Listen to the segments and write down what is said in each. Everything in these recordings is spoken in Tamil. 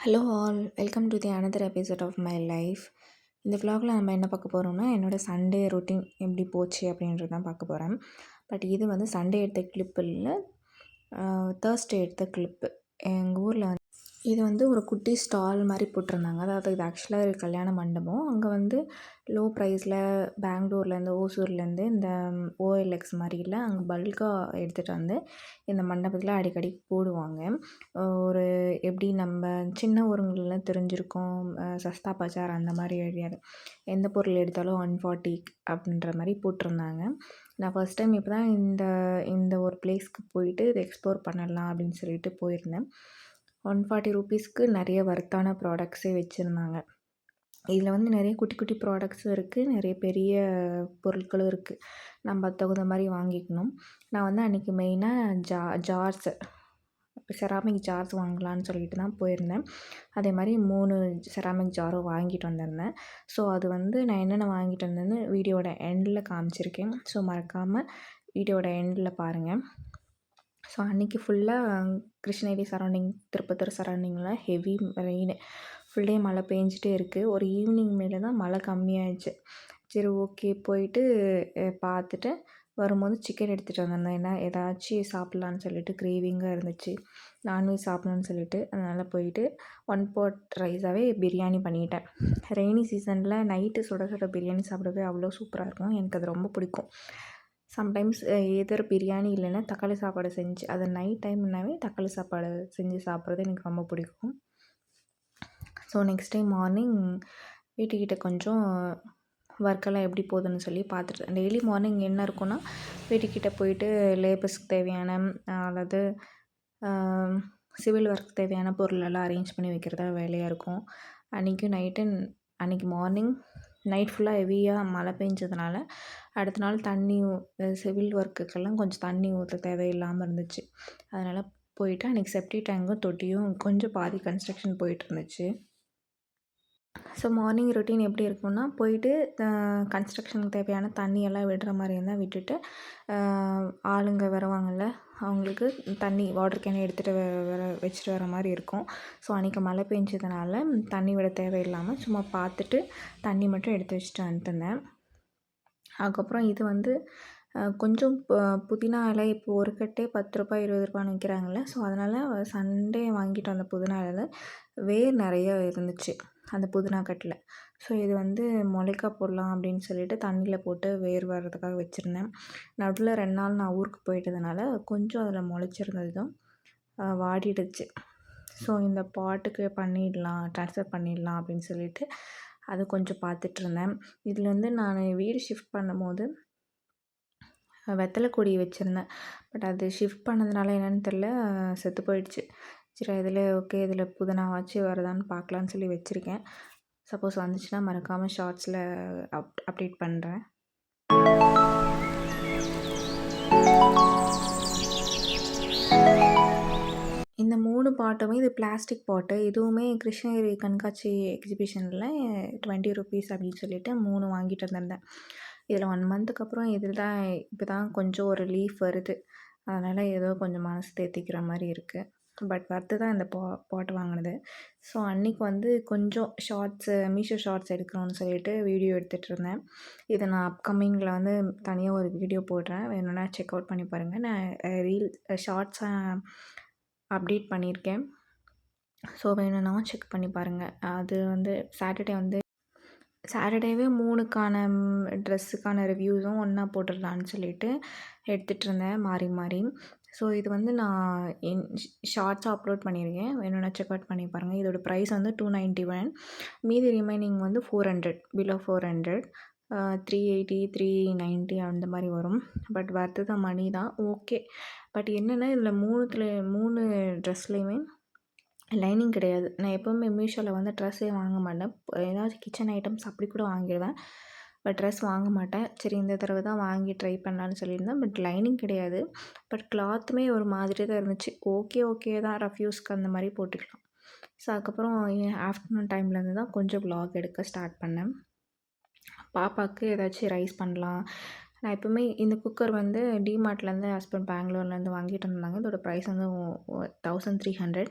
Hello all, welcome to the another episode of my life. இந்த vlogல நம்ம என்ன பார்க்க போகிறோம்னா, என்னோடய சண்டே ரொட்டீன் எப்படி போச்சு அப்படின்றது தான் பார்க்க போகிறேன். பட் இது வந்து சண்டே எடுத்த கிளிப் இல்லை, தேர்ஸ்டே எடுத்த கிளிப்பு. எங்கள் ஊரில் இது வந்து ஒரு குட்டி ஸ்டால் மாதிரி போட்டிருந்தாங்க. அதாவது இது ஆக்சுவலாக ஒரு கல்யாண மண்டபம். அங்கே வந்து லோ ப்ரைஸில் பெங்களூர்லேருந்து ஓசூர்லேருந்து இந்த ஓஎல்எக்ஸ் மாதிரில அங்கே பல்காக எடுத்துகிட்டு வந்து இந்த மண்டபத்தில் அடிக்கடி போடுவாங்க. ஒரு எப்படி நம்ம சின்ன ஊருங்களெலாம் தெரிஞ்சிருக்கோம், சஸ்தா பஜார் அந்த மாதிரி ஏரியாவில் எந்த பொருள் எடுத்தாலும் 140 அப்படின்ற மாதிரி போட்டிருந்தாங்க. நான் ஃபஸ்ட் டைம் இப்போ தான் இந்த இந்த ஒரு பிளேஸ்க்கு போயிட்டு இதை எக்ஸ்ப்ளோர் பண்ணலாம் அப்படின்னு சொல்லிட்டு போயிருந்தேன். 140 ரூபீஸ்க்கு நிறைய வர்த்தான ப்ராடக்ட்ஸே வச்சுருந்தாங்க. இதில் வந்து நிறைய குட்டி குட்டி ப்ராடக்ட்ஸும் இருக்குது, நிறைய பெரிய பொருட்களும் இருக்குது. நம்ம அதுக்கு தகுந்த மாதிரி வாங்கிக்கணும். நான் வந்து அன்றைக்கி மெயினாக ஜார்ஸு, செராமிக் ஜார்ஸ் வாங்கலான்னு சொல்லிட்டு தான் போயிருந்தேன். அதே மாதிரி 3 செராமிக் ஜாரும் வாங்கிட்டு வந்திருந்தேன். ஸோ அது வந்து நான் என்னென்ன வாங்கிட்டு வந்தேன்னு வீடியோட எண்டில் காமிச்சிருக்கேன். ஸோ மறக்காமல் வீடியோட எண்டில் பாருங்கள். ஸோ அன்றைக்கி ஃபுல்லாக கிருஷ்ணகிரி சரௌண்டிங், திருப்பத்தூர் சரௌண்டிங்கில் ஹெவி ரெயின், ஃபுல் டே மழை பெஞ்சிட்டே இருக்குது. ஒரு ஈவினிங் மேலே தான் மழை கம்மியாகிடுச்சு. சரி ஓகே போயிட்டு பார்த்துட்டு வரும்போது சிக்கன் எடுத்துகிட்டு வந்திருந்தேன். ஏன்னா ஏதாச்சும் சாப்பிட்லான்னு சொல்லிட்டு கிரேவிங்காக இருந்துச்சு, நான்வெஜ் சாப்பிட்ணுன்னு சொல்லிட்டு. அதனால் போயிட்டு 1 pot ரைஸாகவே பிரியாணி பண்ணிட்டேன். ரெய்னி சீசனில் நைட்டு சுட சுட பிரியாணி சாப்பிடவே அவ்வளோ சூப்பராக இருக்கும். எனக்கு அது ரொம்ப பிடிக்கும். சம்டைம்ஸ் எதர் பிரியாணி இல்லைன்னா தக்காளி சாப்பாடு செஞ்சு, அது நைட் டைம்னாவே தக்காளி சாப்பாடு செஞ்சு சாப்பிட்றது எனக்கு ரொம்ப பிடிக்கும். ஸோ நெக்ஸ்ட் டே மார்னிங் வீட்டுக்கிட்ட கொஞ்சம் ஒர்க்கெல்லாம் எப்படி போகுதுன்னு சொல்லி பார்த்துட்டு, டெய்லி மார்னிங் என்ன இருக்குன்னா, வீட்டுக்கிட்ட போயிட்டு லேபர்ஸ்க்கு தேவையான அல்லது சிவில் ஒர்க் தேவையான பொருளெல்லாம் அரேஞ்ச் பண்ணி வைக்கிறதா வேலையாக இருக்கும். அன்றைக்கி மார்னிங் நைட் ஃபுல்லாக ஹெவியாக மழை பெஞ்சதுனால அடுத்த நாள் தண்ணி சிவில் ஒர்க்குக்கெல்லாம் கொஞ்சம் தண்ணி ஊற்ற தேவையில்லாமல் இருந்துச்சு. அதனால் போயிட்டு அன்றைக்கி செப்டி டேங்கும் தொட்டியும் கொஞ்சம் பாதி கன்ஸ்ட்ரக்ஷன் போயிட்டு இருந்துச்சு. ஸோ மார்னிங் ரொட்டீன் எப்படி இருக்கும்னா, போயிட்டு கன்ஸ்ட்ரக்ஷனுக்கு தேவையான தண்ணியெல்லாம் விடுற மாதிரி இருந்தால் விட்டுட்டு, ஆளுங்க வருவாங்கள்ல, அவங்களுக்கு தண்ணி வாட்டர் கேன் எடுத்துகிட்டு வச்சுட்டு வர மாதிரி இருக்கும். ஸோ அன்றைக்கி மழை பெஞ்சதுனால தண்ணி விட தேவையில்லாமல் சும்மா பார்த்துட்டு தண்ணி மட்டும் எடுத்து வச்சுட்டு வந்துட்டேன். அதுக்கப்புறம் இது வந்து கொஞ்சம் புதினா இலை இப்போ ஒரு கட்டே ரூ. 10 ரூ. 20 விற்கிறாங்கள்ல. ஸோ அதனால் சண்டே வாங்கிட்டு வந்த புதினா இலையில் வேர் நிறைய இருந்துச்சு அந்த புதினா கட்டில். ஸோ இது வந்து முளைக்கா போடலாம் அப்படின்னு சொல்லிட்டு தண்ணியில் போட்டு வேர் வர்றதுக்காக வச்சுருந்தேன். நடுவில் 2 நாள் நான் ஊருக்கு போயிட்டதுனால கொஞ்சம் அதில் முளைச்சிருந்ததும் வாடிடுச்சு. ஸோ இந்த பாட்டுக்கு ட்ரான்ஸ்ஃபர் பண்ணிடலாம் அப்படின்னு சொல்லிட்டு அது கொஞ்சம் பார்த்துட்ருந்தேன். இதில் வந்து நான் வீடு ஷிஃப்ட் பண்ணும்போது வெத்தலை கொடி வச்சுருந்தேன். பட் அது ஷிஃப்ட் பண்ணதுனால என்னென்னு தெரில, செத்து போயிடுச்சு. சரி இதில் புதினாவாச்சும் வருதான்னு பார்க்கலான்னு சொல்லி வச்சுருக்கேன். சப்போஸ் வந்துச்சுன்னா மறக்காமல் ஷார்ட்ஸில் அப்டேட் பண்ணுறேன். இந்த 3 பாட்டுமே இது பிளாஸ்டிக் பாட்டு. இதுவுமே கிருஷ்ணகிரி கண்காட்சி எக்ஸிபிஷனில் 20 ரூபீஸ் அப்படின்னு சொல்லிட்டு 3 வாங்கிட்டு வந்திருந்தேன். இதில் 1 மந்த்துக்கு அப்புறம் இதில் தான் இப்போ தான் கொஞ்சம் ஒரு ரிலீஃப் வருது. அதனால் ஏதோ கொஞ்சம் மனசு தேத்திக்கிற மாதிரி இருக்குது. பட் வர்த்து தான் இந்த பாட் வாங்கினது. ஸோ அன்றைக்கி வந்து கொஞ்சம் மீஷோ ஷார்ட்ஸ் எடுக்கணும்னு சொல்லிட்டு வீடியோ எடுத்துகிட்டு இருந்தேன். இதை நான் அப்கமிங்கில் வந்து தனியாக ஒரு வீடியோ போடுறேன், வேணும்னா செக் அவுட் பண்ணி பாருங்கள். நான் ஷார்ட்ஸாக அப்டேட் பண்ணியிருக்கேன். ஸோ வேணும்னாவும் செக் பண்ணி பாருங்கள். அது வந்து சாட்டர்டேவே 3க்கான ட்ரெஸ்ஸுக்கான ரிவ்யூஸும் ஒன்றா போட்டுடலான்னு சொல்லிட்டு எடுத்துகிட்டு இருந்தேன் மாறி மாறி. ஸோ இது வந்து நான் ஷார்ட்ஸாக அப்லோட் பண்ணியிருக்கேன், வேணும்னா செக் அவுட் பண்ணி பாருங்கள். இதோட ப்ரைஸ் வந்து 291. மீதி ரிமைனிங் வந்து 400, பிலோ 400, 380, 390 அந்த மாதிரி வரும். பட் வர்த்து தான், மணி தான் ஓகே. பட் என்னென்னா இதில் 3 ட்ரெஸ்லேயுமே லைனிங் கிடையாது. நான் எப்போவுமே மீஷோவில் வந்து ட்ரெஸ்ஸே வாங்க மாட்டேன். ஏதாச்சும் கிச்சன் ஐட்டம்ஸ் அப்படி கூட வாங்கிடுவேன், பட் ட்ரெஸ் வாங்க மாட்டேன். சரி இந்த தடவை தான் வாங்கி ட்ரை பண்ணலான்னு சொல்லியிருந்தேன். பட் லைனிங் கிடையாது. பட் கிளாத்துமே ஒரு மாதிரி தான் இருந்துச்சு. ஓகே தான், ரஃப்யூஸ்க்கு அந்த மாதிரி போட்டுக்கலாம். ஸோ அதுக்கப்புறம் ஆஃப்டர்நூன் டைம்லேருந்து தான் கொஞ்சம் vlog எடுக்க ஸ்டார்ட் பண்ணேன். பாப்பாவுக்கு ஏதாச்சும் ரைஸ் பண்ணலாம், நான் எப்பவுமே இந்த குக்கர் வந்து டிமார்ட்லேருந்து ஹஸ்பண்ட் பெங்களூர்லேருந்து வாங்கிட்டு வந்தாங்க. இதோட ப்ரைஸ் வந்து 1300.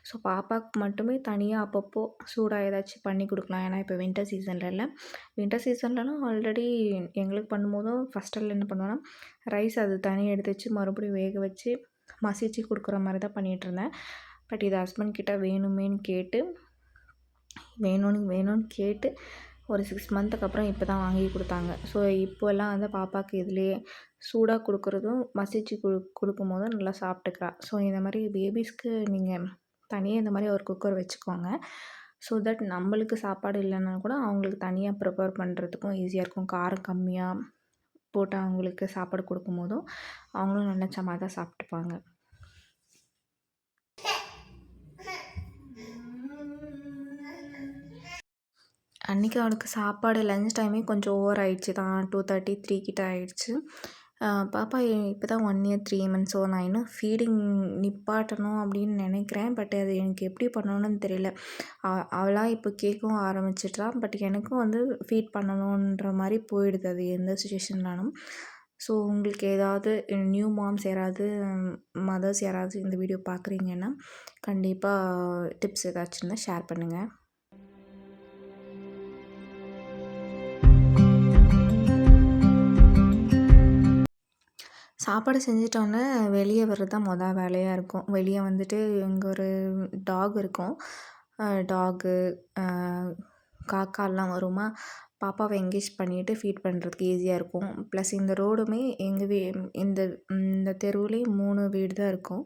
ஸோ பாப்பாவுக்கு மட்டுமே தனியாக அப்பப்போ சூடாக ஏதாச்சும் பண்ணி கொடுக்கலாம். ஏன்னா இப்போ வின்டர் சீசனில் இல்லை. வின்டர் சீசன்லலாம் ஆல்ரெடி எங்களுக்கு பண்ணும்போதும் ஃபஸ்ட்டெல்லாம் என்ன பண்ணுவேன்னா, ரைஸ் அது தனியாக எடுத்து வச்சு மறுபடியும் வேக வச்சு மசிச்சு கொடுக்குற மாதிரி தான் பண்ணிகிட்ருந்தேன். பட் இது ஹஸ்பண்ட் கிட்ட வேணுமேன்னு கேட்டு வேணும்னு கேட்டு ஒரு 6 மந்த்துக்கு அப்புறம் இப்போ தான் வாங்கி கொடுத்தாங்க. ஸோ இப்போல்லாம் வந்து பாப்பாவுக்கு இதுலேயே சூடாக கொடுக்குறதும் மசிச்சு கொடுக்கும்போதும் நல்லா சாப்பிட்டுக்கிறா. ஸோ இந்த மாதிரி பேபிஸ்க்கு நீங்கள் தனியாக இந்த மாதிரி ஒரு குக்கர் வச்சுக்கோங்க. ஸோ தட் நம்மளுக்கு சாப்பாடு இல்லைன்னா கூட அவங்களுக்கு தனியாக ப்ரிப்பேர் பண்ணுறதுக்கும் ஈஸியாக இருக்கும். காரம் கம்மியாக போட்டு அவங்களுக்கு சாப்பாடு கொடுக்கும்போதும் அவங்களும் நினச்ச மாதிரி தான் சாப்பிட்டுப்பாங்க. அன்றைக்கி அவளுக்கு சாப்பாடு லஞ்ச் டைமே கொஞ்சம் ஓவர் ஆயிடுச்சு தான். 2:30 3 கிட்ட ஆயிடுச்சு. பாப்பா இப்போ தான் 1 இயர் 3 மந்த்ஸ். ஸோ நான் இன்னும் ஃபீடிங் நிப்பாட்டணும் அப்படின்னு நினைக்கிறேன். பட் அது எனக்கு எப்படி பண்ணணும்னு தெரியல. அவளாக இப்போ கேட்கவும் ஆரம்பிச்சிட்டா. பட் எனக்கும் வந்து ஃபீட் பண்ணணுன்ற மாதிரி போயிடுது அது எந்த சுச்சுவேஷன்லாலும். ஸோ உங்களுக்கு ஏதாவது நியூ மாம்ஸ் யாராவது மதர்ஸ் யாராவது இந்த வீடியோ பார்க்குறீங்கன்னா கண்டிப்பாக டிப்ஸ் ஏதாச்சும் இருந்தால் ஷேர் பண்ணுங்கள். சாப்பாடு செஞ்சிட்டோன்னே வெளியே வர்றது தான் வேலையாக இருக்கும். வெளியே வந்துட்டு இங்கே ஒரு டாக் இருக்கும். டாகு, காக்காலாம் வருமா, பாப்பாவை என்கேஜ் பண்ணிவிட்டு ஃபீட் பண்ணுறதுக்கு ஈஸியாக இருக்கும். ப்ளஸ் இந்த ரோடுமே எங்கள் இந்த இந்த தெருவுலேயே 3 வீடு தான் இருக்கும்.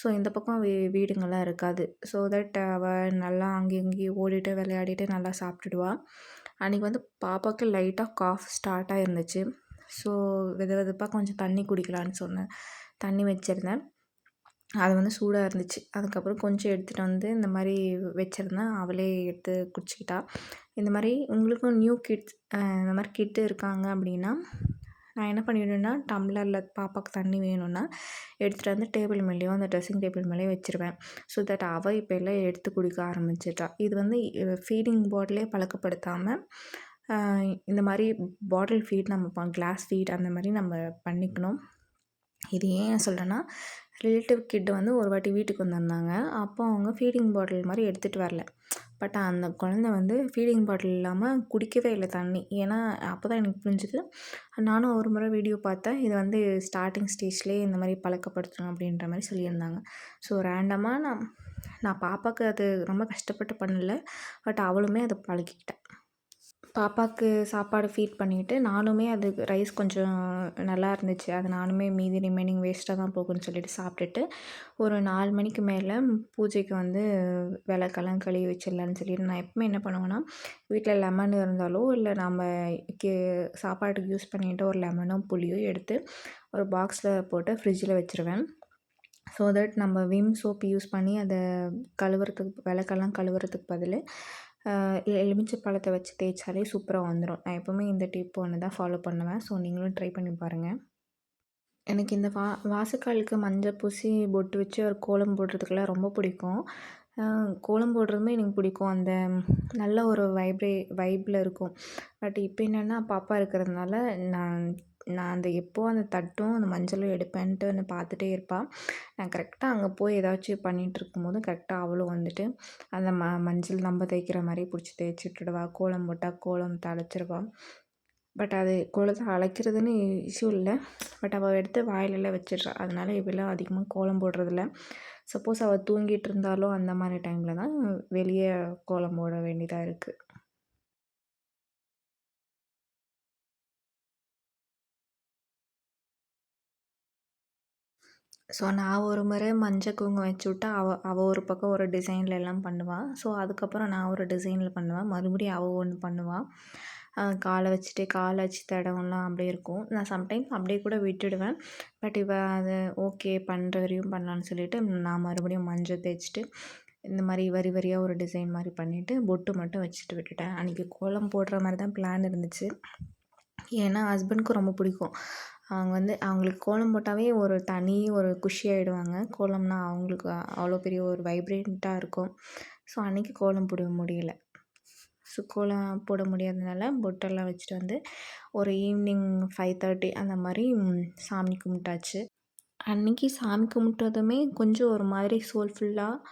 ஸோ இந்த பக்கம் வீடுங்கள்லாம் இருக்காது. ஸோ தட் அவள் நல்லா அங்கேயும் இங்கேயும் ஓடிட்டு விளையாடிட்டு நல்லா சாப்பிட்டுடுவா. அன்றைக்கி வந்து பாப்பாவுக்கு லைட்டாக காஃப் ஸ்டார்ட் ஆகிருந்துச்சு. ஸோ வெதுப்பாக கொஞ்சம் தண்ணி குடிக்கலான்னு சொன்னேன். தண்ணி வச்சுருந்தேன். அது வந்து சூடாக இருந்துச்சு. அதுக்கப்புறம் கொஞ்சம் எடுத்துகிட்டு வந்து இந்த மாதிரி வச்சுருந்தேன். அவளே எடுத்து குடிச்சிக்கிட்டா. இந்த மாதிரி உங்களுக்கும் நியூ கிட்ஸ் இந்த மாதிரி கிட்டு இருக்காங்க அப்படின்னா நான் என்ன பண்ணிவிடுவேன்னா, டம்ளரில் பாப்பாவுக்கு தண்ணி வேணும்னா எடுத்துகிட்டு வந்து டேபிள் மேலேயோ அந்த ட்ரெஸ்ஸிங் டேபிள் மேலேயோ வச்சுருவேன். ஸோ தட் அவள் இப்போ எல்லாம் எடுத்து குடிக்க ஆரம்பிச்சிட்டா. இது வந்து ஃபீடிங் பாட்டிலே பழக்கப்படுத்தாமல் இந்த மாதிரி பாட்டில் ஃபீட் நம்ம கிளாஸ் ஃபீட் அந்த மாதிரி நம்ம பண்ணிக்கணும். இது ஏன் சொல்கிறேன்னா, ரிலேட்டிவ் கிட் வந்து ஒரு வாட்டி வீட்டுக்கு வந்திருந்தாங்க. அப்போ அவங்க ஃபீடிங் பாட்டில் மாதிரி எடுத்துகிட்டு வரல. பட் அந்த குழந்தை வந்து ஃபீடிங் பாட்டில் இல்லாமல் குடிக்கவே இல்லை தண்ணி. ஏன்னா அப்போ தான் எனக்கு புரிஞ்சுது. நானும் ஒரு முறை வீடியோ பார்த்தேன். இது வந்து ஸ்டார்டிங் ஸ்டேஜ்லேயே இந்த மாதிரி பழக்கப்படுத்தணும் அப்படின்ற மாதிரி சொல்லியிருந்தாங்க. ஸோ ரேண்டமாக நான் பாப்பாவுக்கு அது ரொம்ப கஷ்டப்பட்டு பண்ணல. பட் அவளுமே அதை பழகிக்கிட்டேன். பாப்பாவுக்கு சாப்பாடு ஃபீட் பண்ணிவிட்டு நானுமே அது ரைஸ் கொஞ்சம் நல்லா இருந்துச்சு. அது நானுமே மீதி ரிமைனிங் வேஸ்ட்டாக தான் போகும்னு சொல்லிட்டு சாப்பிட்டுட்டு ஒரு 4 மணிக்கு மேலே பூஜைக்கு வந்து விளக்கெல்லாம் கழுவி வச்சிடலான்னு சொல்லிட்டு நான் எப்பவுமே என்ன பண்ணுவேன்னா, வீட்டில் லெமன் இருந்தாலோ இல்லை நம்ம கே சாப்பாட்டுக்கு யூஸ் பண்ணிட்டு ஒரு லெமனோ புளியோ எடுத்து ஒரு பாக்ஸில் போட்டு ஃப்ரிட்ஜில் வச்சுருவேன். ஸோ தட் நம்ம விம் சோப் யூஸ் பண்ணி அதை கழுவுறதுக்கு விளக்கெல்லாம் கழுவுறதுக்கு பதில் எலுமிச்சை பழத்தை வச்சு தேய்ச்சாலே சூப்பராக வந்துடும். நான் எப்போவுமே இந்த டிப் ஒன்று தான் ஃபாலோ பண்ணுவேன். ஸோ நீங்களும் ட்ரை பண்ணி பாருங்கள். எனக்கு இந்த வாசக்காலுக்கு மஞ்சள் பூசி பொட்டு வச்சு ஒரு கோலம் போடுறதுக்கெல்லாம் ரொம்ப பிடிக்கும். கோலம் போடுறதுமே எனக்கு பிடிக்கும். அந்த நல்ல ஒரு வைப்பில் இருக்கும். பட் இப்போ என்னென்னா பாப்பா இருக்கிறதுனால நான் நான் அந்த அந்த தட்டும் அந்த மஞ்சளும் எடுப்பேன்ட்டு வந்து பார்த்துட்டே இருப்பாள். நான் கரெக்டாக அங்கே போய் ஏதாச்சும் பண்ணிகிட்டு இருக்கும்போது கரெக்டாக அவளும் வந்துட்டு அந்த மஞ்சள் நம்ம தேய்க்கிற மாதிரி பிடிச்சி தேய்ச்சி விட்டுடுவா. கோலம் போட்டால் கோலத்தை அழைச்சிருவா. பட் அது கோலத்தை அழைக்கிறதுன்னு இஷ்யூ இல்லை. பட் அவள் எடுத்து வாயிலெல்லாம் வச்சிடுறா. அதனால இப்போலாம் அதிகமாக கோலம் போடுறதில்ல. சப்போஸ் அவள் தூங்கிட்டு இருந்தாலோ அந்த மாதிரி டைமில் தான் வெளியே கோலம் போட வேண்டியதாக இருக்குது. ஸோ நான் ஒரு முறை மஞ்சள் குங்குமம் வச்சு விட்டா அவள் ஒரு பக்கம் ஒரு டிசைனில் எல்லாம் பண்ணுவாள். ஸோ அதுக்கப்புறம் நான் ஒரு டிசைனில் பண்ணுவேன். மறுபடியும் அவள் ஒன்று பண்ணுவாள். காலை வச்சுட்டு காலை வச்சு தடவலாம் அப்படியே இருக்கும். நான் சம்டைம்ஸ் அப்படியே கூட விட்டுடுவேன். பட் இவள் அதை ஓகே பண்ணுற வரையும் பண்ணலான்னு சொல்லிவிட்டு நான் மறுபடியும் மஞ்சள் தேய்ச்சிட்டு இந்த மாதிரி வரி வரியாக ஒரு டிசைன் மாதிரி பண்ணிவிட்டு பொட்டு மட்டும் வச்சுட்டு விட்டுட்டேன். அன்றைக்கி கோலம் போடுற மாதிரி தான் பிளான் இருந்துச்சு. ஏன்னா ஹஸ்பண்டுக்கும் ரொம்ப பிடிக்கும். அவங்க வந்து அவங்களுக்கு கோலம் போட்டாவே ஒரு தனி ஒரு குஷி ஆகிடுவாங்க. கோலம்னா அவங்களுக்கு அவ்வளோ பெரிய ஒரு வைப்ரண்ட்டாக இருக்கும். ஸோ அன்றைக்கி கோலம் போட முடியல. கோலம் போட முடியாதனால பொட்டெல்லாம் வச்சுட்டு வந்து ஒரு ஈவினிங் 5:30 அந்த மாதிரி சாமி கும்பிட்டாச்சு. அன்றைக்கி சாமி கும்பிட்டதுமே கொஞ்சம் ஒரு மாதிரி சோல்ஃபுல்லாக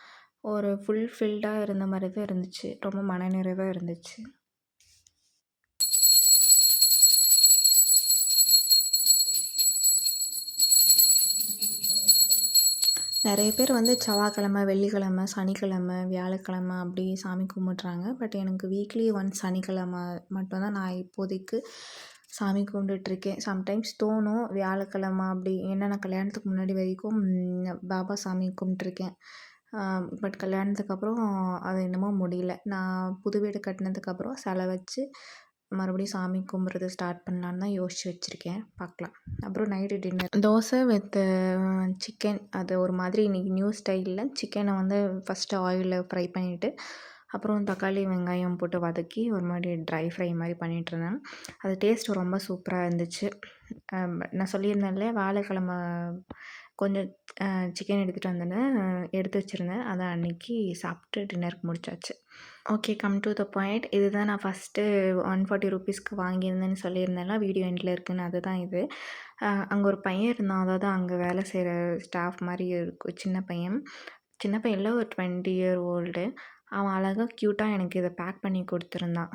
ஒரு ஃபுல்ஃபில்டாக இருந்த மாதிரி தான் இருந்துச்சு. ரொம்ப மனநிறைவாக இருந்துச்சு. நிறைய பேர் வந்து செவ்வாய்க்கிழமை, வெள்ளிக்கிழமை, சனிக்கிழமை, வியாழக்கிழமை அப்படி சாமி கும்பிட்றாங்க. பட் எனக்கு வீக்லி ஒன்ஸ் சனிக்கிழமை மட்டும்தான் நான் இப்போதைக்கு சாமி கும்பிட்டுட்ருக்கேன். சம்டைம்ஸ் தோணும் வியாழக்கிழமை அப்படி, ஏன்னா நான் கல்யாணத்துக்கு முன்னாடி வரைக்கும் பாபா சாமி கும்பிட்ருக்கேன். பட் கல்யாணத்துக்கு அப்புறம் அது என்னமோ முடியல. நான் புது வீடு கட்டினதுக்கப்புறம் சிலை வச்சு மறுபடியும் சாமி கும்பிட்றது ஸ்டார்ட் பண்ணலான்னு தான் யோசிச்சு வச்சுருக்கேன். பார்க்கலாம். அப்புறம் night dinner dosa with chicken. அது ஒரு மாதிரி இன்றைக்கி நியூ ஸ்டைலில் சிக்கனை வந்து ஃபஸ்ட்டு ஆயிலில் ஃப்ரை பண்ணிவிட்டு அப்புறம் தக்காளி வெங்காயம் போட்டு வதக்கி ஒரு மாதிரி ட்ரை ஃப்ரை மாதிரி பண்ணிகிட்ருந்தேன். அது டேஸ்ட் ரொம்ப சூப்பராக இருந்துச்சு. நான் சொல்லியிருந்தேன்ல வியாழக்கிழமை கொஞ்சம் சிக்கன் எடுத்துகிட்டு வந்தேன்னு எடுத்து வச்சுருந்தேன். அதை அன்றைக்கி சாப்பிட்டு டின்னருக்கு முடிச்சாச்சு. Okay, come to the point. இதுதான் நான் ஃபஸ்ட்டு 140 ருபீஸ்க்கு வாங்கியிருந்தேன்னு சொல்லியிருந்தேன்ல, வீடியோ எண்டில் இருக்குன்னு. அதுதான் இது. அங்கே ஒரு பையன் இருந்தான். அதாவது அங்கே வேலை செய்கிற ஸ்டாஃப் மாதிரி இருக்கும். சின்ன பையன் இல்லை, ஒரு 20 இயர் ஓல்டு. அவன் அழகாக க்யூட்டாக எனக்கு இதை பேக் பண்ணி கொடுத்துருந்தான்.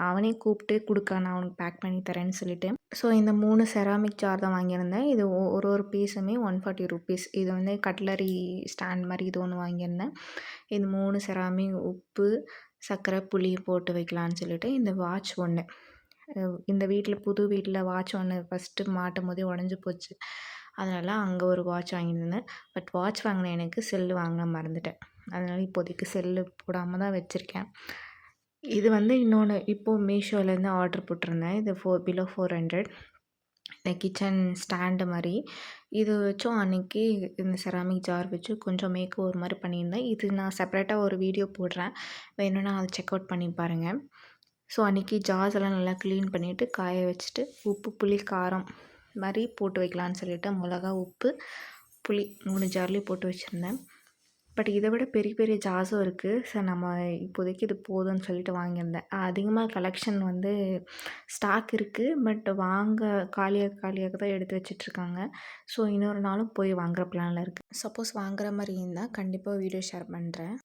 அவனே கூப்பிட்டு கொடுக்க, நான் அவனுக்கு பேக் பண்ணி தரேன்னு சொல்லிவிட்டு. ஸோ இந்த 3 செராமிக் ஜார் தான் வாங்கியிருந்தேன். இது ஒரு பீஸுமே 140 ருபீஸ். இது வந்து கட்லரி ஸ்டாண்ட் மாதிரி இது ஒன்று வாங்கியிருந்தேன். இது 3 செராமிக், உப்பு, சர்க்கரை, புளி போட்டு வைக்கலான்னு சொல்லிட்டு. இந்த வாட்ச் ஒன்று, இந்த வீட்டில் புது வீட்டில் வாட்ச் ஒன்று ஃபஸ்ட்டு மாட்டும் போதே உடஞ்சி போச்சு. அதனால் அங்கே ஒரு வாட்ச் வாங்கியிருந்தேன். பட் வாட்ச் வாங்கின எனக்கு செல்லு வாங்க மறந்துட்டேன். அதனால் இப்போதைக்கு செல்லு போடாமல் தான் வச்சுருக்கேன். இது வந்து இன்னொன்று இப்போது மீஷோலேருந்து ஆர்டர் போட்டிருந்தேன். இது பிலோ 400. இந்த கிச்சன் ஸ்டாண்டு மாதிரி இது வச்சும் அன்றைக்கி இந்த செராமிக் ஜார் வச்சு கொஞ்சம் மேக் ஓவர் மாதிரி பண்ணியிருந்தேன். இது நான் செப்பரேட்டாக ஒரு வீடியோ போடுறேன், வேணும்னா அதை செக் அவுட் பண்ணி பாருங்கள். ஸோ அன்றைக்கி ஜார்ஸ் எல்லாம் நல்லா க்ளீன் பண்ணிவிட்டு காய வச்சுட்டு உப்பு, புளி, காரம் மாதிரி போட்டு வைக்கலான்னு சொல்லிவிட்டு மிளகா, உப்பு, புளி 3 ஜார்லேயும் போட்டு வச்சுருந்தேன். பட் இதை விட பெரிய பெரிய ஜார்ஸும் இருக்குது. ஸோ நம்ம இப்போதைக்கு இது போதும்னு சொல்லிட்டு வாங்கியிருந்தேன். அதிகமாக கலெக்ஷன் வந்து ஸ்டாக் இருக்குது. பட் காலியாக தான் எடுத்து வச்சிட்ருக்காங்க. ஸோ இன்னொரு நாளும் போய் வாங்குகிற பிளானில் இருக்குது. சப்போஸ் வாங்குகிற மாதிரி இருந்தால் கண்டிப்பாக வீடியோ ஷேர் பண்ணுறேன்.